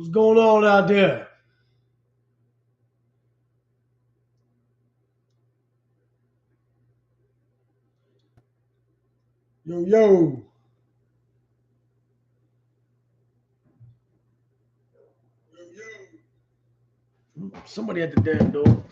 What's going on out there? Yo, yo. Somebody at the damn door.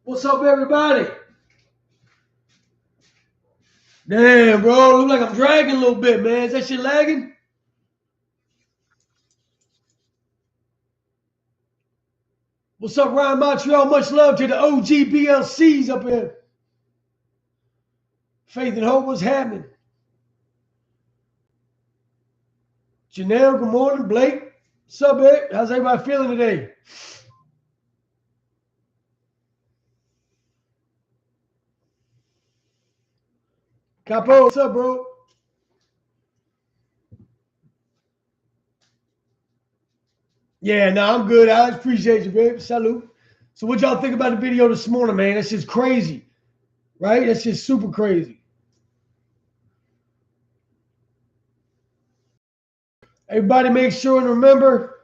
What's up, everybody? Damn, bro. Look like I'm dragging a little bit, man. Is that shit lagging? What's up, Ryan Montreal? Much love to the OG BLCs up here. Faith and Hope, what's happening? Janelle, good morning. Blake, what's up, man? How's everybody feeling today? Capo, what's up, bro? Yeah, no, I'm good. I appreciate you, babe. Salute. So what y'all think about the video this morning, man? That's just crazy, right? That's just super crazy. Everybody make sure and remember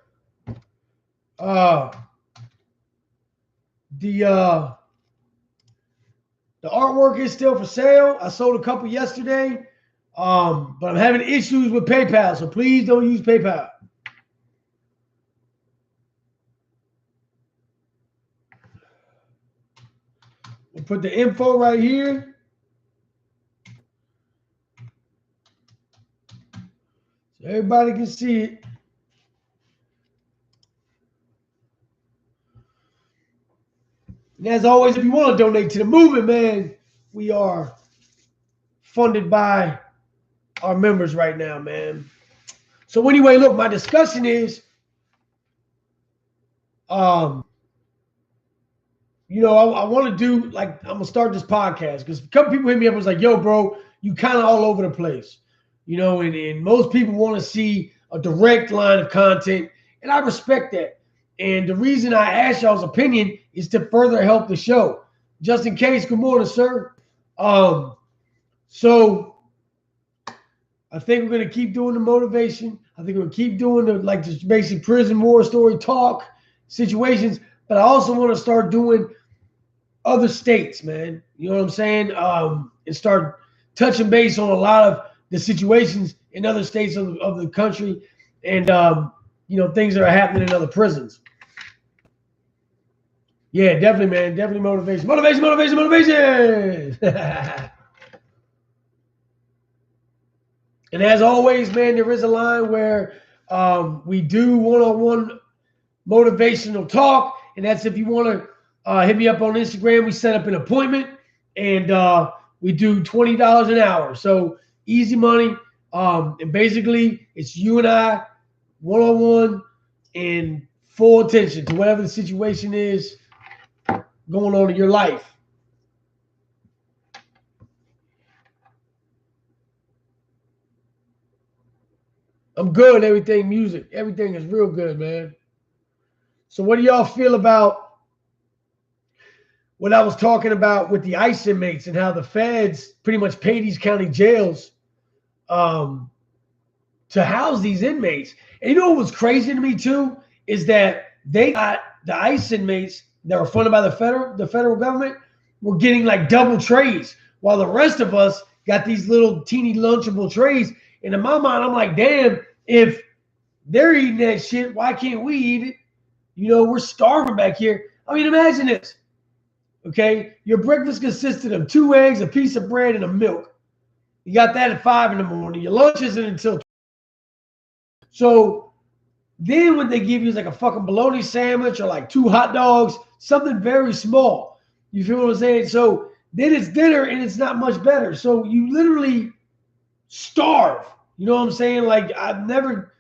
the artwork is still for sale. I sold a couple yesterday, but I'm having issues with PayPal, so please don't use PayPal. We'll put the info right here. So everybody can see it. And as always, if you want to donate to the movement, man, we are funded by our members right now, man. So anyway, look, my discussion is, you know, I want to do, like, I'm going to start this podcast because a couple people hit me up and was like, yo, bro, you kind of all over the place, you know, and most people want to see a direct line of content, and I respect that. And the reason I asked y'all's opinion is to further help the show. Just in case, good morning, sir. So I think we're going to keep doing the motivation. I think we're going to keep doing the, like, just basic prison war story talk situations. But I also want to start doing other states, man. You know what I'm saying? And start touching base on a lot of the situations in other states of the country and, you know, things that are happening in other prisons. Yeah, definitely, man. Definitely motivation. Motivation, motivation, motivation. And as always, man, there is a line where we do one-on-one motivational talk. And that's if you want to hit me up on Instagram. We set up an appointment and we do $20 an hour. So easy money. And basically, it's you and I, one-on-one, and full attention to whatever the situation is going on in your life. I'm good. Everything music. Everything is real good, man. So what do y'all feel about what I was talking about with the ICE inmates and how the feds pretty much pay these county jails to house these inmates? And you know what was crazy to me too is that they got the ICE inmates that were funded by the federal government were getting like double trays, while the rest of us got these little teeny lunchable trays. And in my mind, I'm like, damn, if they're eating that shit, why can't we eat it? You know, we're starving back here. I mean, imagine this. Okay, your breakfast consisted of 2 eggs, a piece of bread, and a milk. You got that at 5 in the morning. Your lunch isn't until 12. So then what they give you is like a fucking bologna sandwich or like 2 hot dogs, something very small. You feel what I'm saying? So then it's dinner and it's not much better. So you literally starve. You know what I'm saying? Like, I've never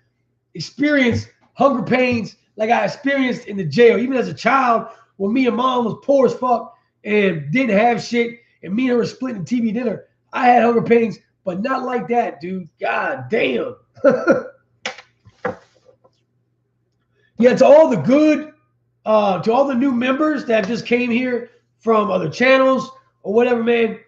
experienced hunger pains like I experienced in the jail. Even as a child, when me and mom was poor as fuck and didn't have shit, and me and her were splitting TV dinner. I had hunger pains, but not like that, dude. God damn. Yeah, to all the good, to all the new members that just came here from other channels or whatever, man,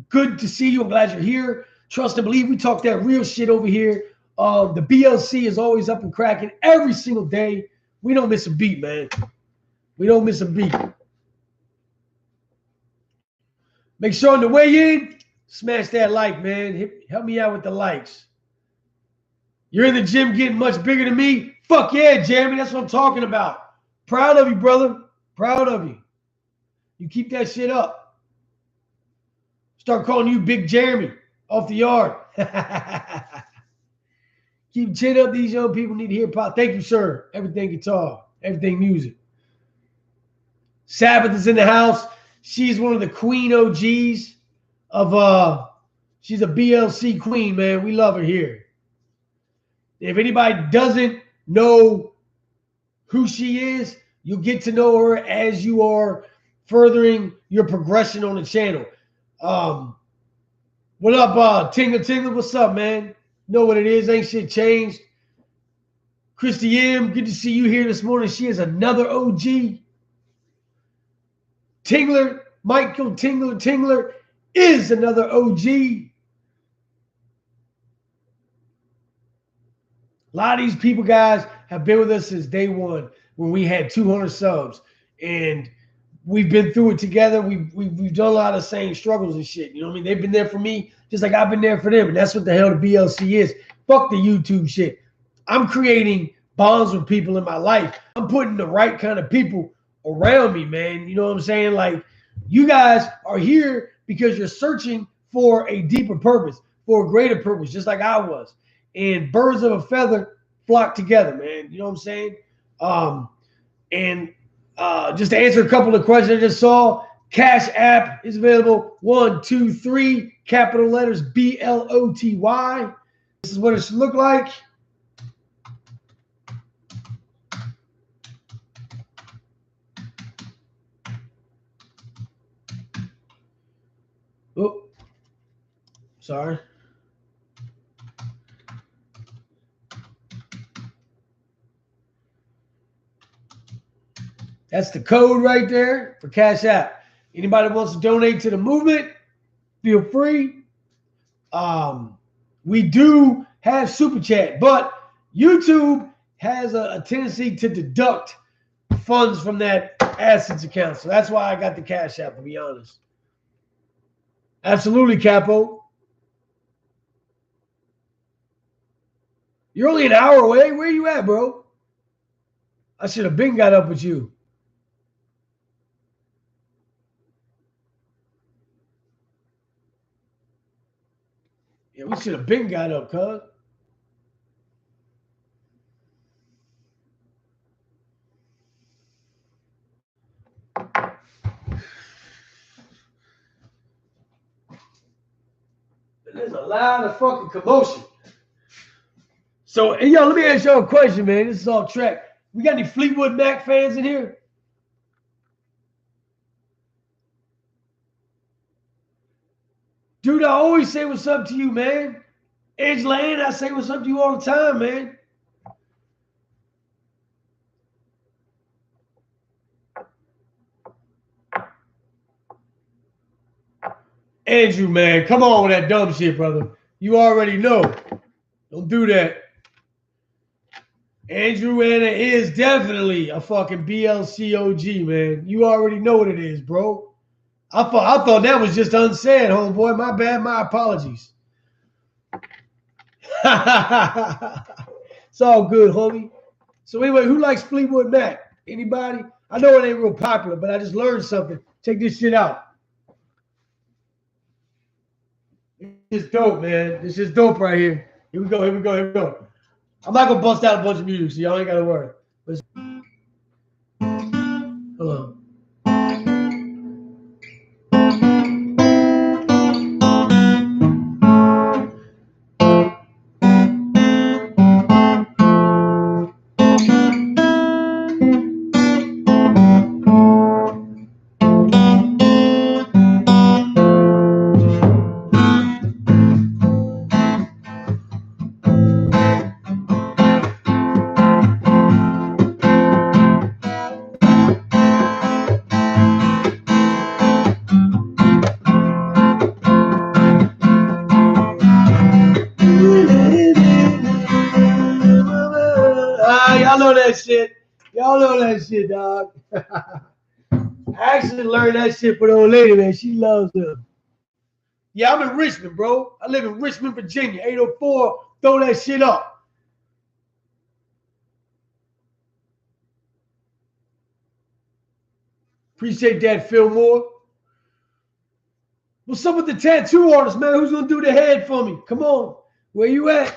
good to see you. I'm glad you're here. Trust and believe. We talk that real shit over here. The BLC is always up and cracking every single day. We don't miss a beat, man. We don't miss a beat. Make sure on the way in, smash that like, man. Help me out with the likes. You're in the gym getting much bigger than me? Fuck yeah, Jeremy. That's what I'm talking about. Proud of you, brother. Proud of you. You keep that shit up. Start calling you Big Jeremy off the yard. Keep chin up. These young people need to hear pop. Thank you, sir. Everything guitar. Everything music. Sabbath is in the house. She's one of the queen OGs of she's a BLC queen, man. We love her here. If anybody doesn't know who she is, you'll get to know her as you are furthering your progression on the channel. What up, Tingler? What's up, man? Know what it is. Ain't shit changed. Christy M, good to see you here this morning. She is another OG. Tingler, Michael Tingler is another OG. A lot of these people, guys, have been with us since day one when we had 200 subs. And we've been through it together. We've done a lot of the same struggles and shit. You know what I mean? They've been there for me just like I've been there for them. And that's what the hell the BLC is. Fuck the YouTube shit. I'm creating bonds with people in my life. I'm putting the right kind of people around me, man. You know what I'm saying? Like, you guys are here because you're searching for a deeper purpose, for a greater purpose, just like I was. And birds of a feather flock together, man. You know what I'm saying? Just to answer a couple of questions I just saw, Cash App is available. 1, 2, 3, capital letters BLOTY. This is what it should look like. Oh, sorry. That's the code right there for Cash App. Anybody wants to donate to the movement, feel free. We do have Super Chat, but YouTube has a tendency to deduct funds from that assets account. So that's why I got the Cash App, to be honest. Absolutely, Capo. You're only an hour away. Where you at, bro? I should have been got up with you. Yeah, we should have been got up, cuz. There's a lot of fucking commotion. So, hey, yo, let me ask y'all a question, man. This is all track. We got any Fleetwood Mac fans in here? Dude, I always say what's up to you, man. Angela Ann, I say what's up to you all the time, man. Andrew, man, come on with that dumb shit, brother. You already know. Don't do that. Andrew Anna is definitely a fucking BLC OG, man. You already know what it is, bro. I thought that was just unsaid, homeboy. My bad. My apologies. It's all good, homie. So anyway, who likes Fleetwood Mac? Anybody? I know it ain't real popular, but I just learned something. Check this shit out. It's dope, man. This is dope right here. Here we go. I'm not gonna bust out a bunch of music, so y'all ain't gotta worry. Hello. that shit. Y'all know that shit, dog. I actually learned that shit for the old lady, man. She loves them. Yeah, I'm in Richmond, bro. I live in Richmond, Virginia. 804. Throw that shit up. Appreciate that, Phil Moore. What's up with the tattoo artist, man? Who's going to do the head for me? Come on. Where you at?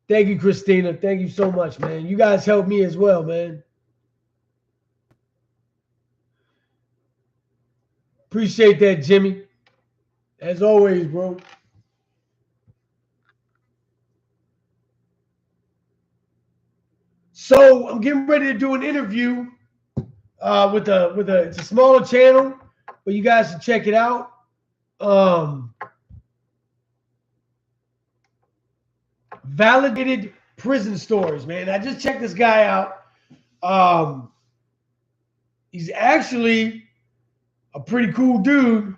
Thank you, Christina. Thank you so much, man. You guys helped me as well, man. Appreciate that, Jimmy. As always, bro. So I'm getting ready to do an interview with it's a smaller channel, but you guys should check it out. Validated prison stories, man. I just checked this guy out. He's actually a pretty cool dude.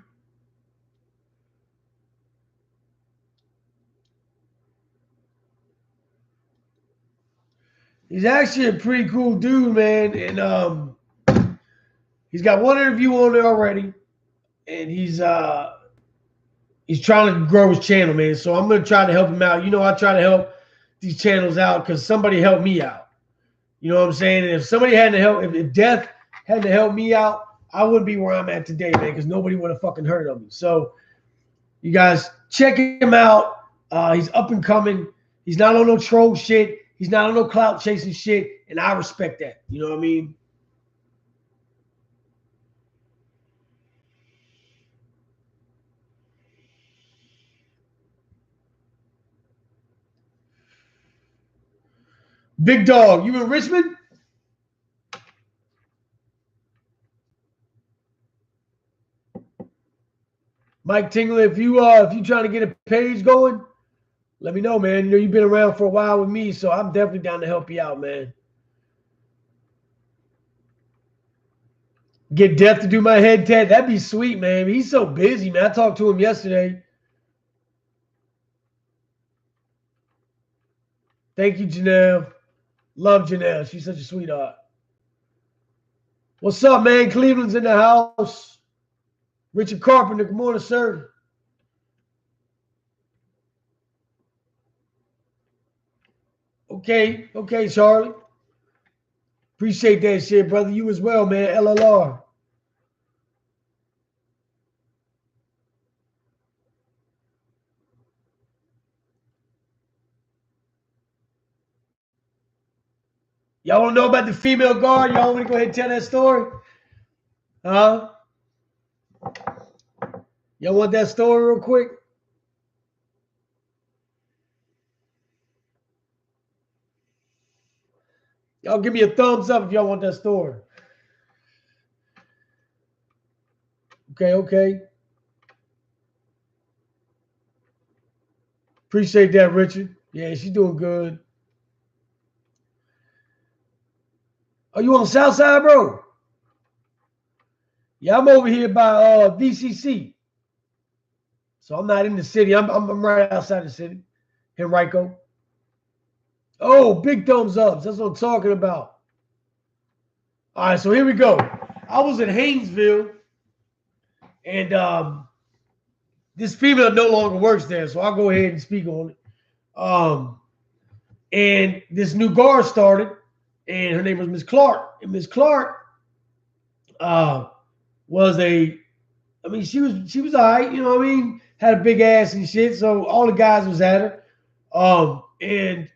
He's actually a pretty cool dude, man. And he's got one interview on there already. And he's trying to grow his channel, man. So I'm gonna try to help him out. You know, I try to help these channels out because somebody helped me out. You know what I'm saying? And if somebody had to help, if Death had to help me out, I wouldn't be where I'm at today, man, because nobody would have fucking heard of me. So you guys check him out. He's up and coming. He's not on no troll shit. He's not on no clout chasing shit. And I respect that. You know what I mean? Big Dog, you in Richmond? Mike Tingley, if you trying to get a page going, let me know, man. You know you've been around for a while with me, so I'm definitely down to help you out, man. Get Death to do my head tat. That'd be sweet, man. He's so busy, man. I talked to him yesterday. Thank you, Janelle. Love Janelle. She's such a sweetheart. What's up, man? Cleveland's in the house. Richard Carpenter, good morning, sir. Okay, Charlie. Appreciate that shit, brother. You as well, man. LLR. Y'all want to know about the female guard? Y'all want to go ahead and tell that story? Huh? Y'all want that story real quick? Y'all give me a thumbs up if y'all want that story. Okay. Appreciate that, Richard. Yeah, she's doing good. Are you on the south side, bro? Yeah, I'm over here by VCC. So I'm not in the city. I'm right outside the city. Henrico. Oh, big thumbs up. That's what I'm talking about. All right, so here we go. I was in Haynesville, and this female no longer works there, so I'll go ahead and speak on it. And this new guard started, and her name was Miss Clark. And Miss Clark she was all right, you know what I mean? Had a big ass and shit, so all the guys was at her. And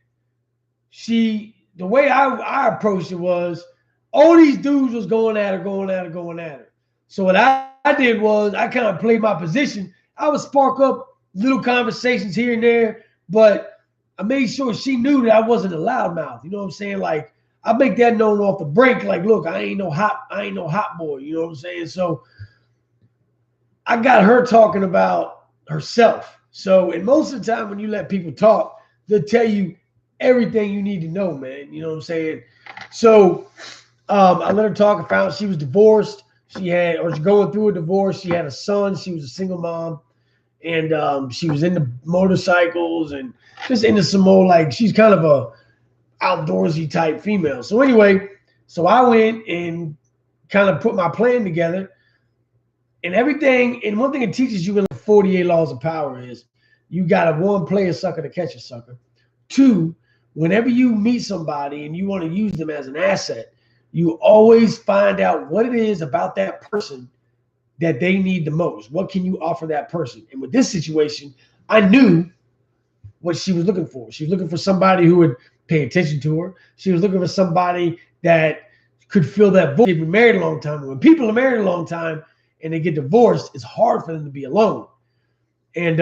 the way I approached it was all these dudes was going at her. So what I did was I kind of played my position. I would spark up little conversations here and there, but I made sure she knew that I wasn't a loudmouth. You know what I'm saying? Like I make that known off the break. Like, look, I ain't no hot boy. You know what I'm saying? So I got her talking about herself. So, and most of the time when you let people talk, they'll tell you everything you need to know, man. You know what I'm saying? So I let her talk. I found she was divorced. She's going through a divorce. She had a son. She was a single mom. And she was into motorcycles and just into some more, like, she's kind of a outdoorsy type female. So anyway, so I went and kind of put my plan together and everything. And one thing it teaches you in the 48 laws of power is you got to, one, play a sucker to catch a sucker. Two, whenever you meet somebody and you want to use them as an asset, you always find out what it is about that person that they need the most. What can you offer that person? And with this situation, I knew what she was looking for. She was looking for somebody who would pay attention to her. She was looking for somebody that could fill that void. They've been married a long time. When people are married a long time and they get divorced, it's hard for them to be alone. And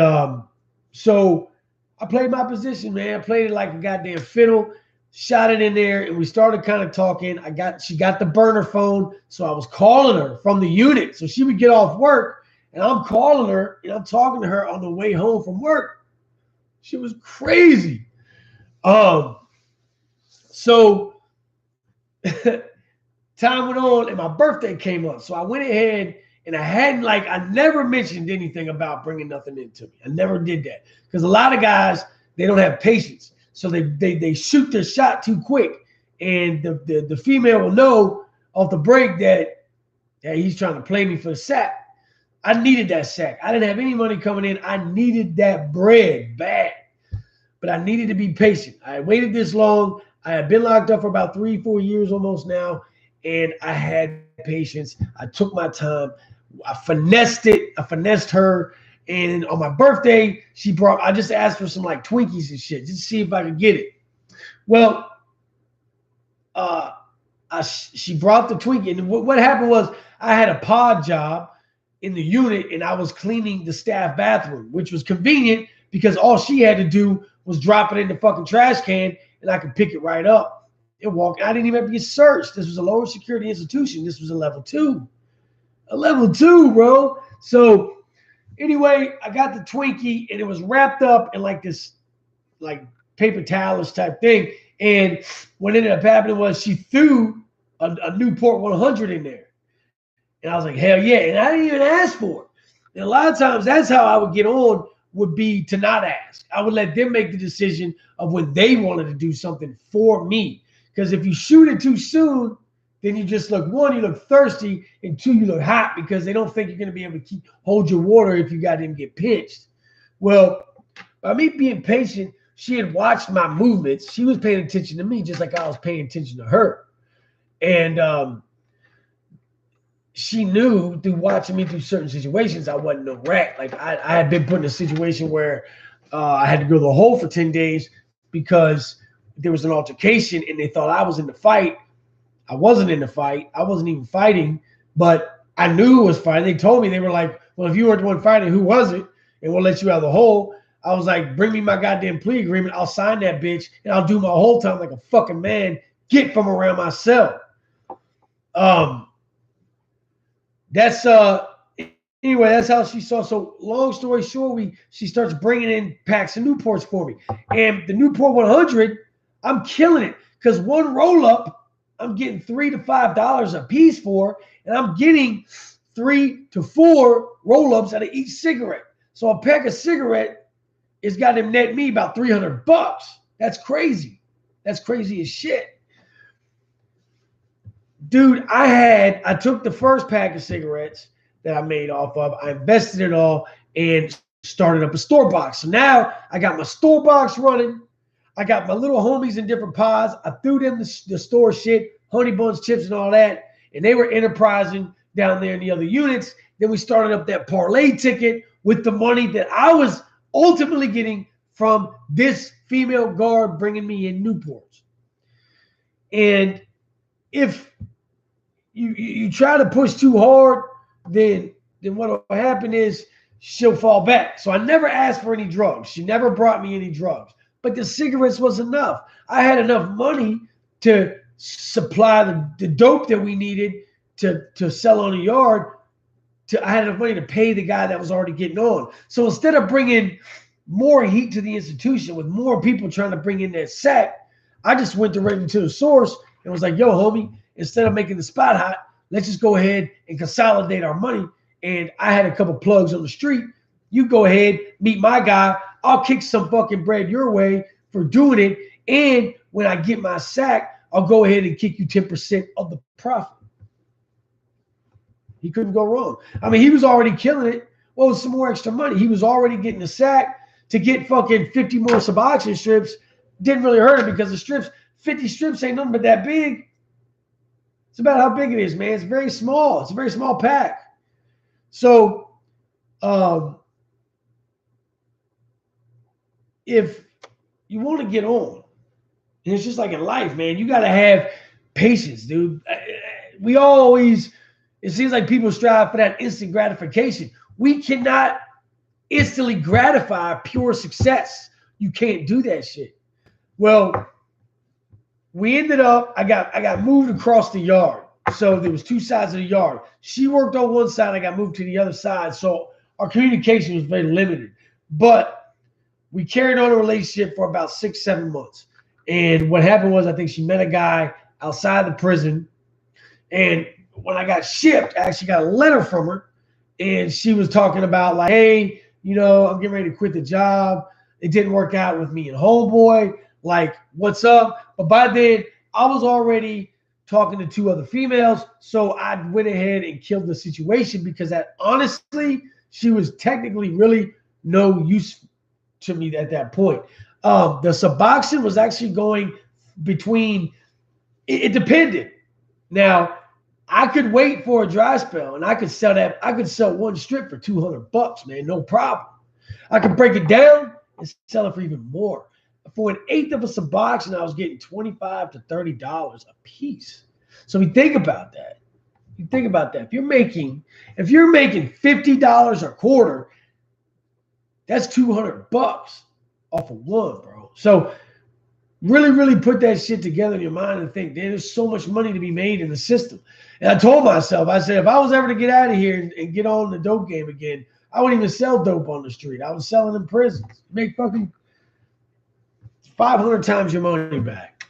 so I played my position, man. I played it like a goddamn fiddle, shot it in there, and we started kind of talking. She got the burner phone, so I was calling her from the unit. So she would get off work, and I'm calling her, and I'm talking to her on the way home from work. She was crazy. So time went on, and my birthday came up. So I went ahead, and I never mentioned anything about bringing nothing into me. I never did that. Because a lot of guys, they don't have patience. So they shoot their shot too quick. And the female will know off the break that he's trying to play me for the sack. I needed that sack. I didn't have any money coming in. I needed that bread bad. But I needed to be patient. I had waited this long. I had been locked up for about 3-4 years almost now. And I had patience. I took my time. I finessed it. I finessed her. And on my birthday, I just asked for some like Twinkies and shit, just to see if I could get it. Well, she brought the Twinkie. And what happened was I had a pod job in the unit and I was cleaning the staff bathroom, which was convenient because all she had to do was drop it in the fucking trash can and I could pick it right up and walk. I didn't even have to get searched. This was a lower security institution. This was a level 2. A level 2, bro. So anyway, I got the Twinkie and it was wrapped up in like this like paper towelish type thing. And what ended up happening was she threw a Newport 100 in there. And I was like, hell yeah. And I didn't even ask for it. And a lot of times that's how I would get on, would be to not ask. I would let them make the decision of when they wanted to do something for me. Because if you shoot it too soon, then you just look, one, you look thirsty, and two, you look hot because they don't think you're going to be able to hold your water if you got them get pinched. Well, by me being patient, she had watched my movements. She was paying attention to me just like I was paying attention to her. And she knew through watching me through certain situations, I wasn't no rat. Like I had been put in a situation where I had to go to the hole for 10 days because there was an altercation and they thought I was in the fight. I wasn't in the fight. I wasn't even fighting, but I knew who was fighting. They told me, they were like, well, if you weren't the one fighting, who was it? And we'll let you out of the hole. I was like, bring me my goddamn plea agreement. I'll sign that bitch and I'll do my whole time like a fucking man. Get from around my cell. That's anyway, that's how she saw. So long story short, she starts bringing in packs of Newports for me. And the Newport 100, I'm killing it because one roll up, I'm getting $3 to $5 a piece for, and I'm getting 3 to 4 roll-ups out of each cigarette. So a pack of cigarette is got to net me about $300. That's crazy. That's crazy as shit. Dude, I took the first pack of cigarettes that I made off of, I invested it all and started up a store box. So now I got my store box running. I got my little homies in different pods. I threw them the store shit, honey buns, chips, and all that. And they were enterprising down there in the other units. Then we started up that parlay ticket with the money that I was ultimately getting from this female guard bringing me in Newports. And if you try to push too hard, then what will happen is she'll fall back. So I never asked for any drugs. She never brought me any drugs. But the cigarettes was enough. I had enough money to supply the dope that we needed to sell on the yard. I had enough money to pay the guy that was already getting on. So instead of bringing more heat to the institution with more people trying to bring in that sack, I just went directly to the source and was like, yo, homie, instead of making the spot hot, let's just go ahead and consolidate our money. And I had a couple plugs on the street You go ahead, meet my guy. I'll kick some fucking bread your way for doing it. And when I get my sack, I'll go ahead and kick you 10% of the profit. He couldn't go wrong. I mean, he was already killing it. Well, with some more extra money, he was already getting a sack. To get fucking 50 more Suboxone strips didn't really hurt him because the strips, 50 strips ain't nothing but that big. It's about how big it is, man. It's very small. It's a very small pack. So if you want to get on, and it's just like in life, man, you got to have patience, dude. We always, it seems like people strive for that instant gratification. We cannot instantly gratify pure success. You can't do that shit. Well, we ended up, I got moved across the yard. So there was two sides of the yard. She worked on one side, I got moved to the other side. So our communication was very limited. But we carried on a relationship for about 6-7 months. And what happened was, I think she met a guy outside the prison. And when I got shipped, I actually got a letter from her. And she was talking about like, hey, you know, I'm getting ready to quit the job. It didn't work out with me and homeboy. Like, what's up? But by then, I was already talking to 2 other females. So I went ahead and killed the situation because that honestly, she was technically really no use to me at that point. The Suboxone was actually going between, it depended. Now, I could wait for a dry spell and I could sell that. I could sell one strip for $200, man, no problem. I could break it down and sell it for even more. For 1/8 of a Suboxone, I was getting $25 to $30 a piece. So if you think about that, if you're making $50 a quarter, that's $200 off of one, bro. So really put that shit together in your mind and think, there's so much money to be made in the system. And I told myself, I said, if I was ever to get out of here and get on the dope game again, I wouldn't even sell dope on the street. I was selling in prisons. Make fucking 500 times your money back.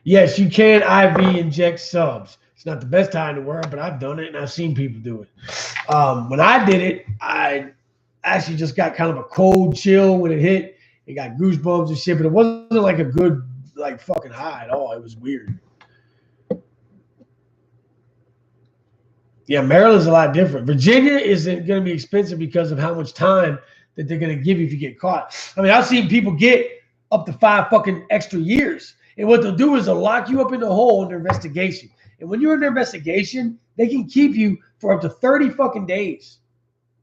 Yes, you can IV inject subs. It's not the best time in the world, but I've done it and I've seen people do it. When I did it, I actually just got kind of a cold chill when it hit. It got goosebumps and shit, but it wasn't like a good, like fucking high at all. It was weird. Yeah, Maryland's a lot different. Virginia isn't going to be expensive because of how much time that they're going to give you if you get caught. I mean, I've seen people get up to 5 fucking extra years. And what they'll do is they'll lock you up in the hole under investigation. And when you're under investigation, they can keep you for up to 30 fucking days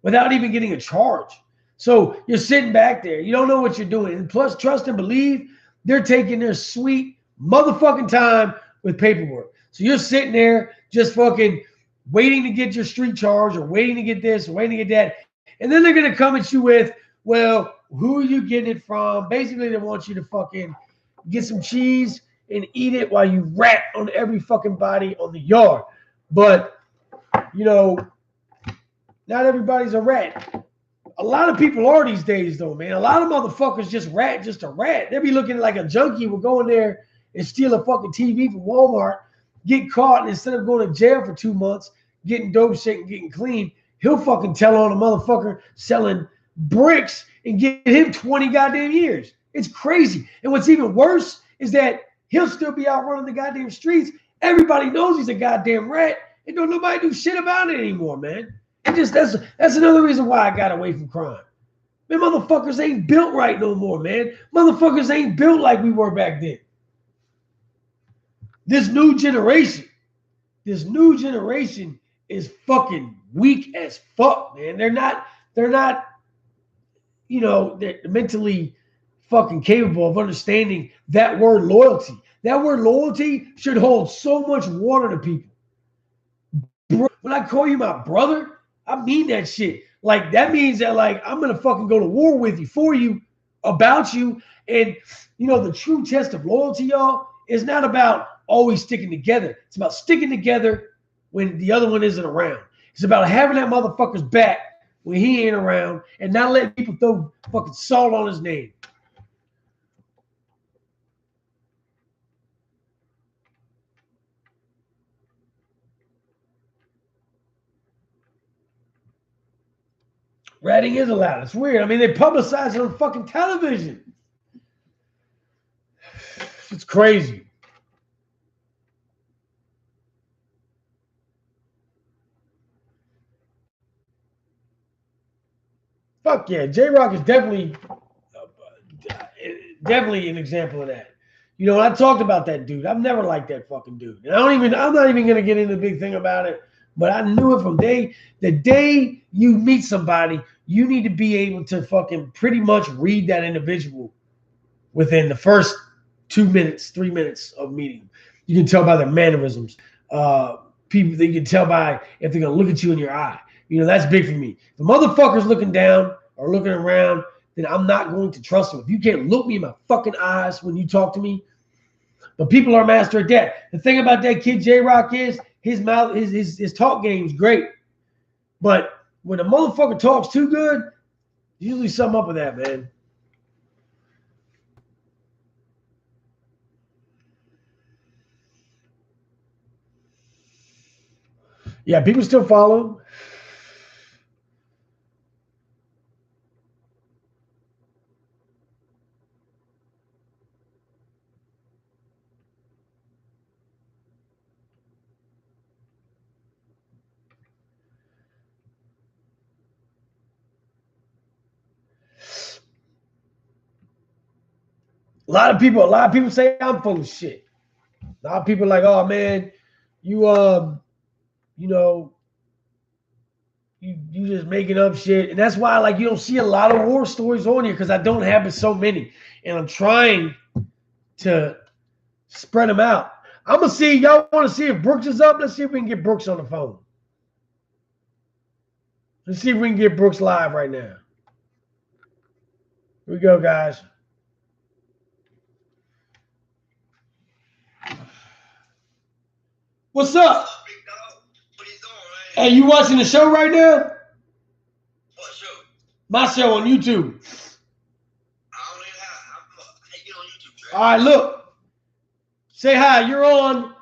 without even getting a charge. So you're sitting back there. You don't know what you're doing. And plus, trust and believe, they're taking their sweet motherfucking time with paperwork. So you're sitting there just fucking waiting to get your street charge or waiting to get this or waiting to get that. And then they're going to come at you with, well, who are you getting it from? Basically, they want you to fucking get some cheese and eat it while you rat on every fucking body on the yard. But, you know, not everybody's a rat. A lot of people are these days, though, man. A lot of motherfuckers just rat just a rat. They'll be looking like a junkie will go in there and steal a fucking TV from Walmart, get caught, and instead of going to jail for 2 months, getting dope shit and getting clean, he'll fucking tell on a motherfucker selling bricks and get him 20 goddamn years. It's crazy. And what's even worse is that he'll still be out running the goddamn streets. Everybody knows he's a goddamn rat, and don't nobody do shit about it anymore, man. And just that's another reason why I got away from crime. Man, motherfuckers ain't built right no more, man. Motherfuckers ain't built like we were back then. This new generation is fucking weak as fuck, man. They're not, you know, they're mentally fucking capable of understanding that word loyalty. That word loyalty should hold so much water to people. Bro, when I call you my brother, I mean that shit. Like, that means that, like, I'm going to fucking go to war with you, for you, about you. And, you know, the true test of loyalty, y'all, is not about always sticking together. It's about sticking together when the other one isn't around. It's about having that motherfucker's back when he ain't around and not letting people throw fucking salt on his name. Ratting is allowed. It's weird. I mean, they publicize it on fucking television. It's crazy. Fuck yeah. J-Rock is definitely an example of that. You know, I talked about that dude. I've never liked that fucking dude. And I'm not even gonna get into the big thing about it, but I knew it from the day you meet somebody, you need to be able to fucking pretty much read that individual within the first 2 minutes, 3 minutes of meeting. You can tell by their mannerisms. People, they can tell by if they're gonna look at you in your eye. You know, that's big for me. If the motherfucker's looking down or looking around, then I'm not going to trust him. If you can't look me in my fucking eyes when you talk to me. But people are master at that. The thing about that kid J-Rock is his talk game's great. But when a motherfucker talks too good, usually something up with that, man. Yeah, people still follow. A lot of people say I'm full of shit. A lot of people are like, oh man, you know, you just making up shit. And that's why like you don't see a lot of war stories on here because I don't have so many. And I'm trying to spread them out. I'm gonna see, y'all want to see if Brooks is up? Let's see if we can get Brooks on the phone. Let's see if we can get Brooks live right now. Here we go, guys. What's up? What you doing, man? Hey, you watching the show right now? What show? My show on YouTube. I don't even have get on YouTube. All right, look. Say hi. You're on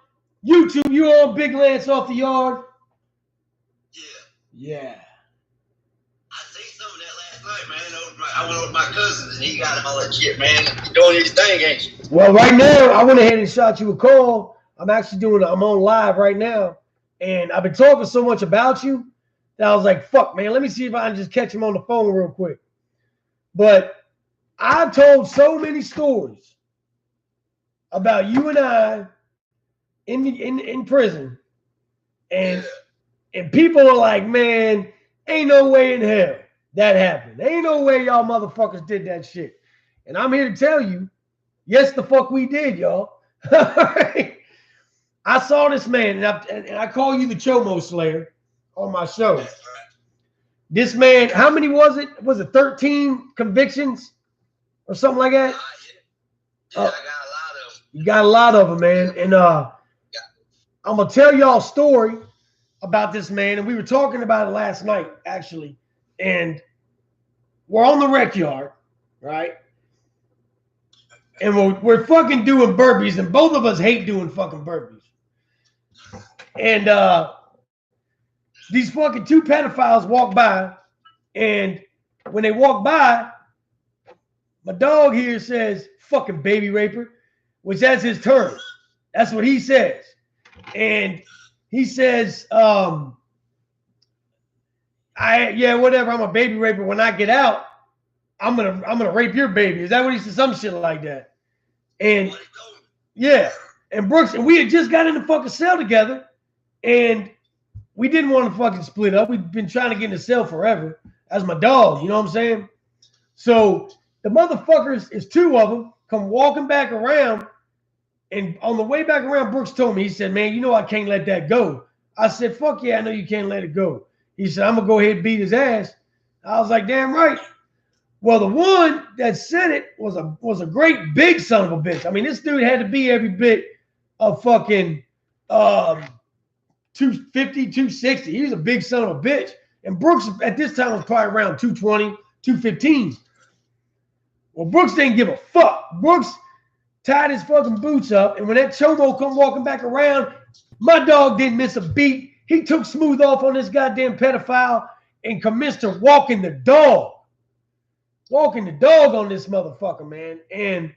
YouTube. You're on Big Lance Off the Yard. Yeah. I seen some of that last night, man. I went with my cousin and he got all that shit, man. You doing his thing, ain't you? Well, right now, I went ahead and shot you a call. I'm on live right now. And I've been talking so much about you that I was like, fuck, man, let me see if I can just catch him on the phone real quick. But I told so many stories about you and I in prison. And people are like, man, ain't no way in hell that happened. Ain't no way y'all motherfuckers did that shit. And I'm here to tell you, yes, the fuck we did, y'all. I saw this man, and I call you the Chomo Slayer on my show. This man, how many was it? Was it 13 convictions or something like that? Yeah, I got a lot of them. You got a lot of them, man. And I'm going to tell y'all a story about this man. And we were talking about it last night, actually. And we're on the rec yard, right? And we're fucking doing burpees. And both of us hate doing fucking burpees. And these fucking two pedophiles walk by, and when they walk by, my dog here says, fucking baby raper, which that's his term. That's what he says. And he says, whatever, I'm a baby raper. When I get out, I'm gonna rape your baby. Is that what he said? Some shit like that. And yeah, and Brooks, and we had just got in the fucking cell together. And we didn't want to fucking split up. We've been trying to get in the cell forever. As my dog, you know what I'm saying? So the motherfuckers, is two of them, come walking back around. And on the way back around, Brooks told me, he said, man, you know I can't let that go. I said, fuck yeah, I know you can't let it go. He said, I'm going to go ahead and beat his ass. I was like, damn right. Well, the one that said it was a great big son of a bitch. I mean, this dude had to be every bit of fucking 250, 260. He was a big son of a bitch. And Brooks at this time was probably around 220, 215. Well, Brooks didn't give a fuck. Brooks tied his fucking boots up. And when that chomo come walking back around, my dog didn't miss a beat. He took smooth off on this goddamn pedophile. and commenced to walking the dog. Walking the dog on this motherfucker, man. And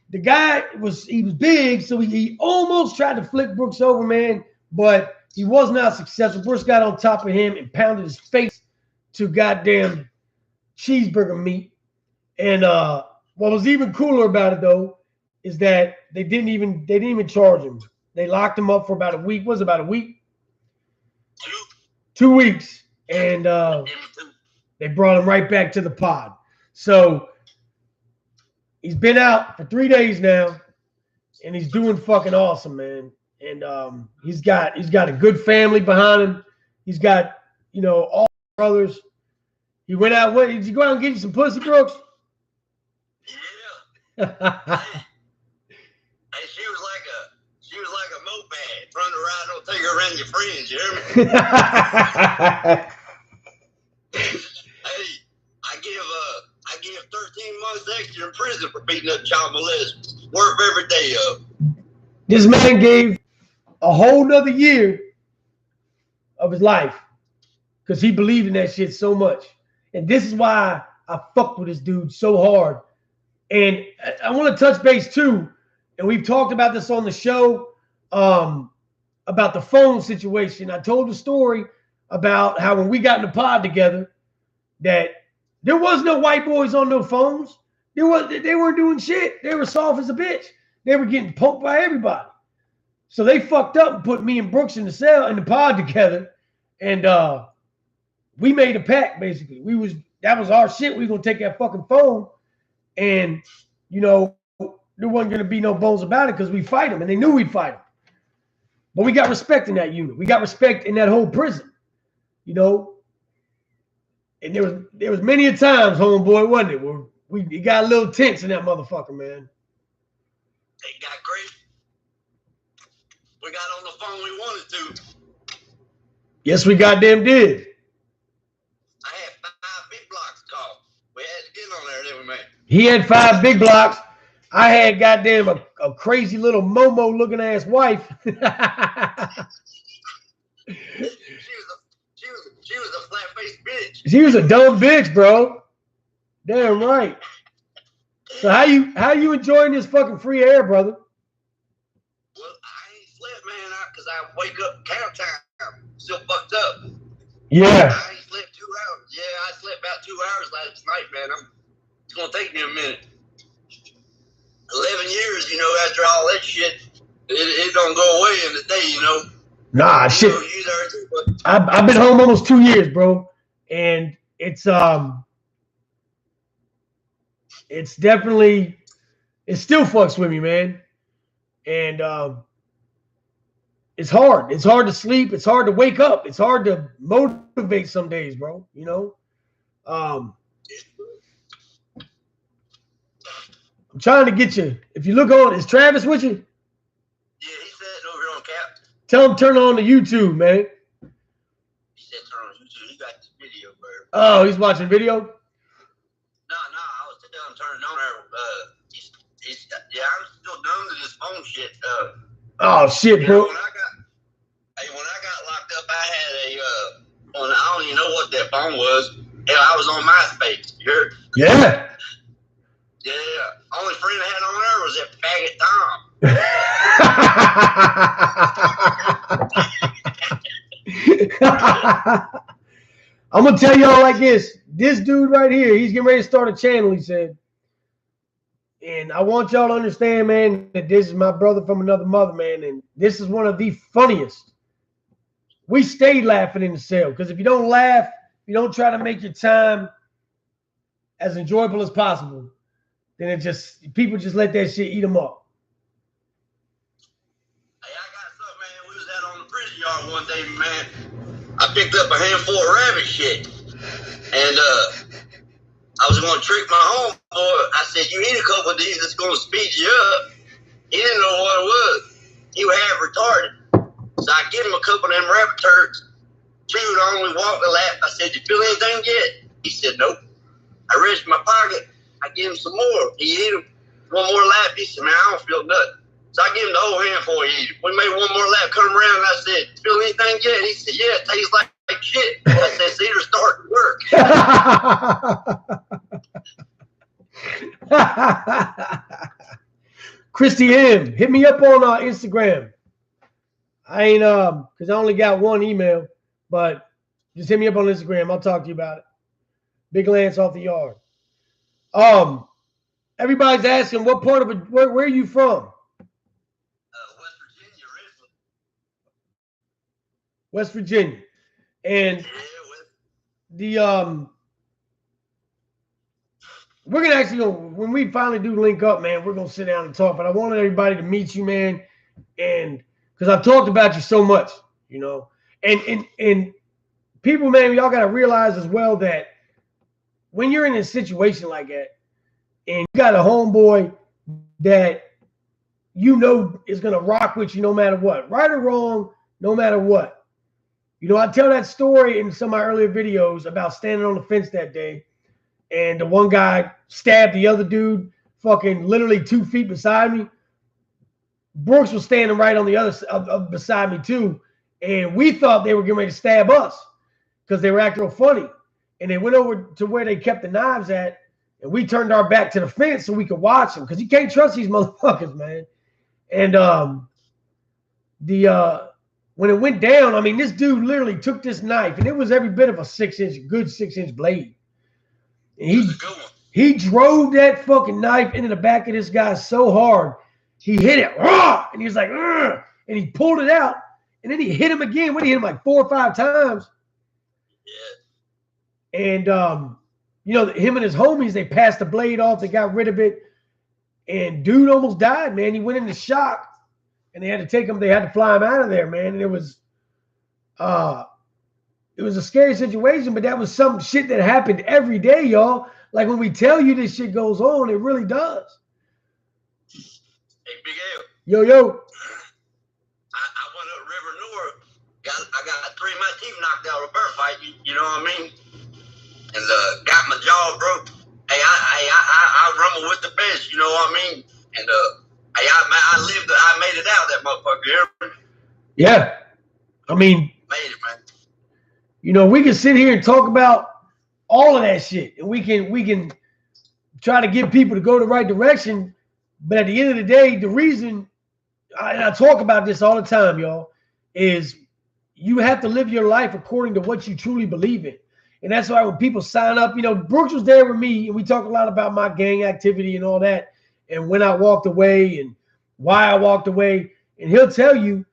the guy was big, so he almost tried to flip Brooks over, man, but he was not successful. Brooks got on top of him and pounded his face to goddamn cheeseburger meat. And what was even cooler about it, though, is that they didn't even charge him. They locked him up for about a week. What was it, about a week? 2 weeks. And they brought him right back to the pod. So he's been out for 3 days now, and he's doing fucking awesome, man. And he's got a good family behind him. He's got, you know, all brothers. He went out. What did you go out and get you some pussy, Brooks? Yeah. Hey, she was like a moped, running around. Don't take her around your friends. You hear me? Hey, I give 13 months extra in prison for beating up child molesters. Worth every day of. This man gave a whole nother year of his life because he believed in that shit so much. And this is why I fucked with this dude so hard. And I want to touch base too, and we've talked about this on the show, about the phone situation. I told the story about how when we got in the pod together, that there was no white boys on no phones. They weren't doing shit. They were soft as a bitch. They were getting poked by everybody. So they fucked up and put me and Brooks in the pod together, and we made a pact basically. That was our shit. We were gonna take that fucking phone, and you know there wasn't gonna be no bones about it because we fight them, and they knew we'd fight them. But we got respect in that unit. We got respect in that whole prison, you know. And there was many a times, homeboy, wasn't it, where it got a little tense in that motherfucker, man. It got crazy. We got on the phone we wanted to. Yes, we goddamn did. I had 5 big blocks called. We had to get on there, didn't we, man? He had 5 big blocks. I had goddamn a crazy little Momo looking ass wife. She was a flat-faced bitch. She was a dumb bitch, bro. Damn right. So how you enjoying this fucking free air, brother? Well, I ain't slept, man, because I wake up count time, still fucked up. Yeah. I ain't slept 2 hours. Yeah, I slept about 2 hours last night, man. It's gonna take me a minute. 11 years, you know, after all that shit, it don't go away in a day, you know. Nah, shit. You know, you there too, but I've been home almost 2 years, bro, and it's definitely, it still fucks with me, man, and it's hard. It's hard to sleep. It's hard to wake up. It's hard to motivate some days, bro. You know, I'm trying to get you. If you look on, is Travis with you? yeah, he said over here on cap. Tell him turn on the YouTube, man. He said turn on YouTube. He got this video, bro. Oh, he's watching video? No, I was telling him turn it on there. I'm still dumb to this phone shit. Oh shit, bro. When I got locked up, I had I don't even know what that phone was. Hell, I was on MySpace. You heard? Yeah. Yeah. Only friend I had on there was that faggot Tom. I'm gonna tell y'all like this. This dude right here, he's getting ready to start a channel, he said. And I want y'all to understand, man, that this is my brother from another mother, man. And this is one of the funniest. We stayed laughing in the cell because if you don't laugh, you don't try to make your time as enjoyable as possible, then people just let that shit eat them up. Hey, I got something, man. We was out on the prison yard one day, man. I picked up a handful of rabbit shit. And I was going to trick my homeboy. I said, you eat a couple of these, it's going to speed you up. He didn't know what it was. He was half retarded. So I give him a couple of them rabbit turds. Chewed on, we walked the lap. I said, you feel anything yet? He said, nope. I reached in my pocket. I gave him some more. He ate them. One more lap. He said, man, I don't feel nothing. So I gave him the whole handful. We made one more lap, come around, and I said, feel anything yet? He said, yeah, it tastes like like shit. I said, Cedar, start to work. Christy M, hit me up on Instagram. I ain't because I only got one email, but just hit me up on Instagram. I'll talk to you about it. Big Lance off the yard. Everybody's asking what part of it. Where are you from? West Virginia, originally. West Virginia, and the we're gonna actually go when we finally do link up, man. We're gonna sit down and talk. But I wanted everybody to meet you, man, and because I've talked about you so much, you know, and people, man, y'all gotta realize as well that when you're in a situation like that, and you got a homeboy that you know is gonna rock with you no matter what, right or wrong, no matter what. You know, I tell that story in some of my earlier videos about standing on the fence that day. And the one guy stabbed the other dude fucking literally 2 feet beside me. Brooks was standing right on the other side beside me too. And we thought they were getting ready to stab us because they were acting real funny. And they went over to where they kept the knives at. And we turned our back to the fence so we could watch them because you can't trust these motherfuckers, man. And when it went down, I mean, this dude literally took this knife and it was every bit of a good 6-inch blade. And he drove that fucking knife into the back of this guy so hard, he hit it, raw, and he was like, ugh, and he pulled it out, and then he hit him again. What, he hit him like 4 or 5 times? Yeah. And, you know, him and his homies, they passed the blade off, they got rid of it, and dude almost died, man. He went into shock, and they had to take him, they had to fly him out of there, man, and it was a scary situation, but that was some shit that happened every day, y'all. Like when we tell you this shit goes on, it really does. Hey, Big L. Yo. I went up River North. I got 3 of my teeth knocked out of a bird fight. You know what I mean? And got my jaw broke. Hey, I rumble with the best. You know what I mean? And hey, I lived. I made it out that motherfucker. Yeah, I mean, made it, man. You know, we can sit here and talk about all of that shit, and we can try to get people to go the right direction. But at the end of the day, the reason I talk about this all the time, y'all, is you have to live your life according to what you truly believe in. And that's why when people sign up, you know, Brooks was there with me, and we talk a lot about my gang activity and all that, and when I walked away and why I walked away. And he'll tell you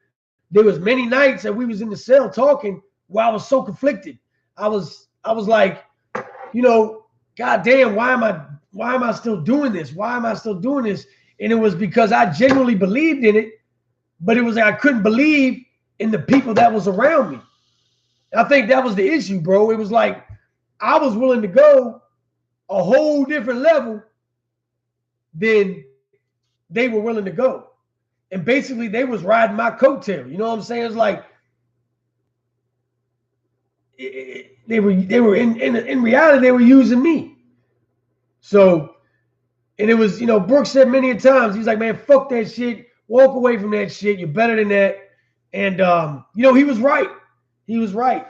there was many nights that we was in the cell talking where I was so conflicted. I was like, you know, God damn, why am I still doing this? Why am I still doing this? And it was because I genuinely believed in it, but it was like I couldn't believe in the people that was around me. I think that was the issue, bro. It was like I was willing to go a whole different level than they were willing to go. And basically they was riding my coattail. You know what I'm saying? It's like they were in reality, they were using me. So, and it was, you know, Brooks said many a times, he's like, man, fuck that shit. Walk away from that shit. You're better than that. And, you know, he was right. He was right.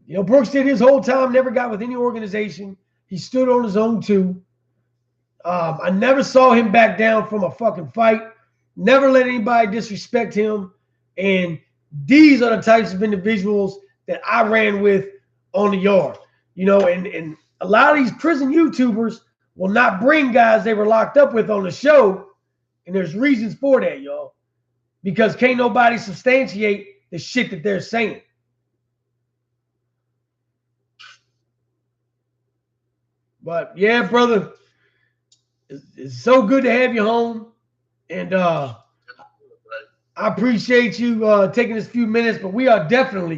You know, Brooks did his whole time, never got with any organization. He stood on his own too. I never saw him back down from a fucking fight. Never let anybody disrespect him. And these are the types of individuals that I ran with on the yard. You know, and a lot of these prison YouTubers will not bring guys they were locked up with on the show. And there's reasons for that, y'all. Because can't nobody substantiate the shit that they're saying. But yeah, brother, it's so good to have you home. And I appreciate you taking this few minutes, but we are definitely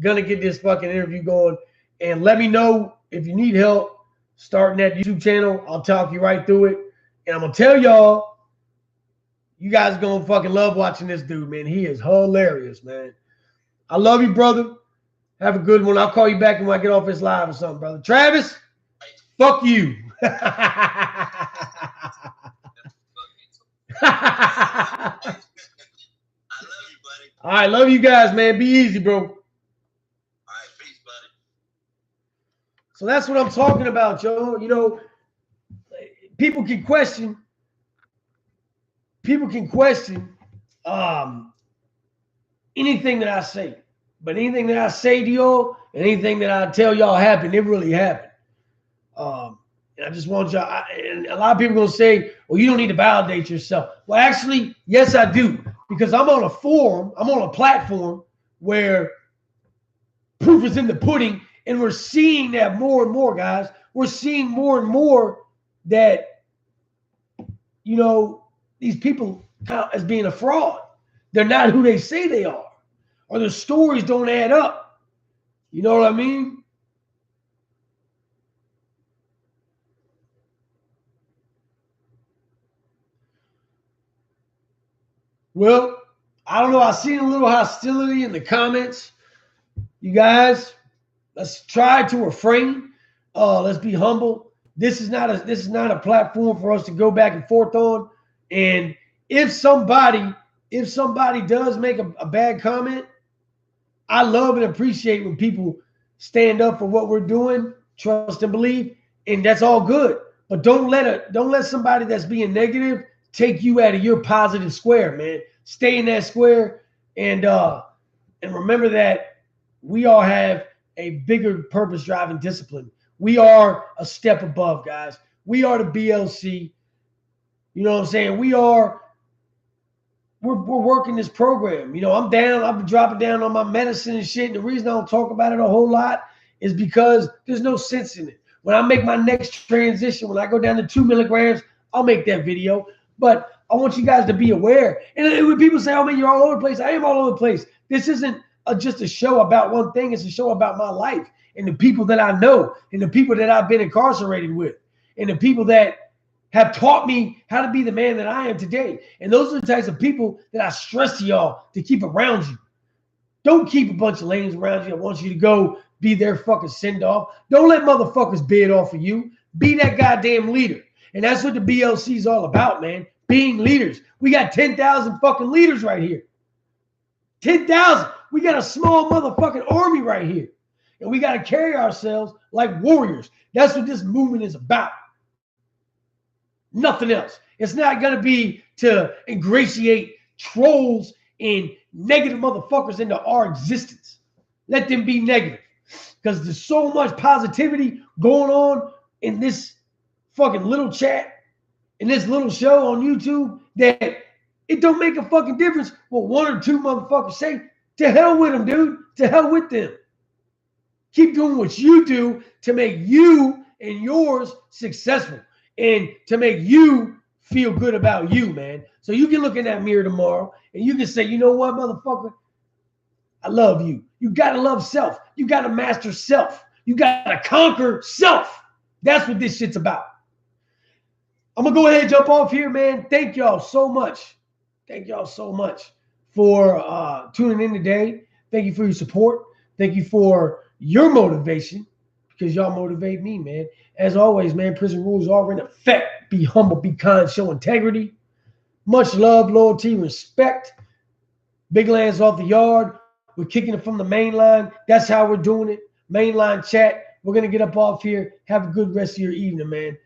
gonna get this fucking interview going. And let me know if you need help starting that YouTube channel. I'll talk you right through it. And I'm gonna tell y'all, you guys are gonna fucking love watching this dude, man. He is hilarious, man. I love you, brother. Have a good one. I'll call you back when I get off this live or something, brother. Travis, fuck you. I love you, buddy. All right, love you guys, man. Be easy, bro. All right, peace, buddy. So that's what I'm talking about, Joe. You know, people can question. People can question anything that I say, but anything that I say to y'all, and anything that I tell y'all happened, it really happened. And I just want y'all. And a lot of people gonna say, "Well, you don't need to validate yourself." Well, actually, yes, I do, because I'm on a forum. I'm on a platform where proof is in the pudding, and we're seeing that more and more, guys. We're seeing more and more that, you know, these people count as being a fraud. They're not who they say they are, or their stories don't add up. You know what I mean? Well, I don't know. I seen a little hostility in the comments. You guys, let's try to refrain. Let's be humble. This is not a platform for us to go back and forth on. And if somebody does make a bad comment, I love and appreciate when people stand up for what we're doing, trust and believe, and that's all good. But don't let somebody that's being negative take you out of your positive square, man. Stay in that square, and remember that we all have a bigger purpose driving discipline. We are a step above, guys. We are the BLC. You know what I'm saying? We're working this program. You know, I'm been dropping down on my medicine and shit. And the reason I don't talk about it a whole lot is because there's no sense in it. When I make my next transition, when I go down to 2 milligrams, I'll make that video. But I want you guys to be aware. And when people say, "Oh man, you're all over the place," I am all over the place. This isn't just a show about one thing. It's a show about my life and the people that I know and the people that I've been incarcerated with and the people that have taught me how to be the man that I am today. And those are the types of people that I stress to y'all to keep around you. Don't keep a bunch of lames around you that want you to go be their fucking send-off. Don't let motherfuckers bid off of you. Be that goddamn leader. And that's what the BLC is all about, man. Being leaders. We got 10,000 fucking leaders right here. 10,000. We got a small motherfucking army right here. And we got to carry ourselves like warriors. That's what this movement is about. Nothing else. It's not going to be to ingratiate trolls and negative motherfuckers into our existence. Let them be negative. Because there's so much positivity going on in this fucking little chat, in this little show on YouTube, that it don't make a fucking difference what one or two motherfuckers say. To hell with them, dude. To hell with them. Keep doing what you do to make you and yours successful and to make you feel good about you, man. So you can look in that mirror tomorrow and you can say, "You know what, motherfucker? I love you." You got to love self. You got to master self. You got to conquer self. That's what this shit's about. I'm going to go ahead and jump off here, man. Thank y'all so much. Thank y'all so much for tuning in today. Thank you for your support. Thank you for your motivation, because y'all motivate me, man. As always, man, prison rules are in effect. Be humble, be kind, show integrity. Much love, loyalty, respect. Big Land's off the yard. We're kicking it from the main line. That's how we're doing it. Mainline chat. We're going to get up off here. Have a good rest of your evening, man.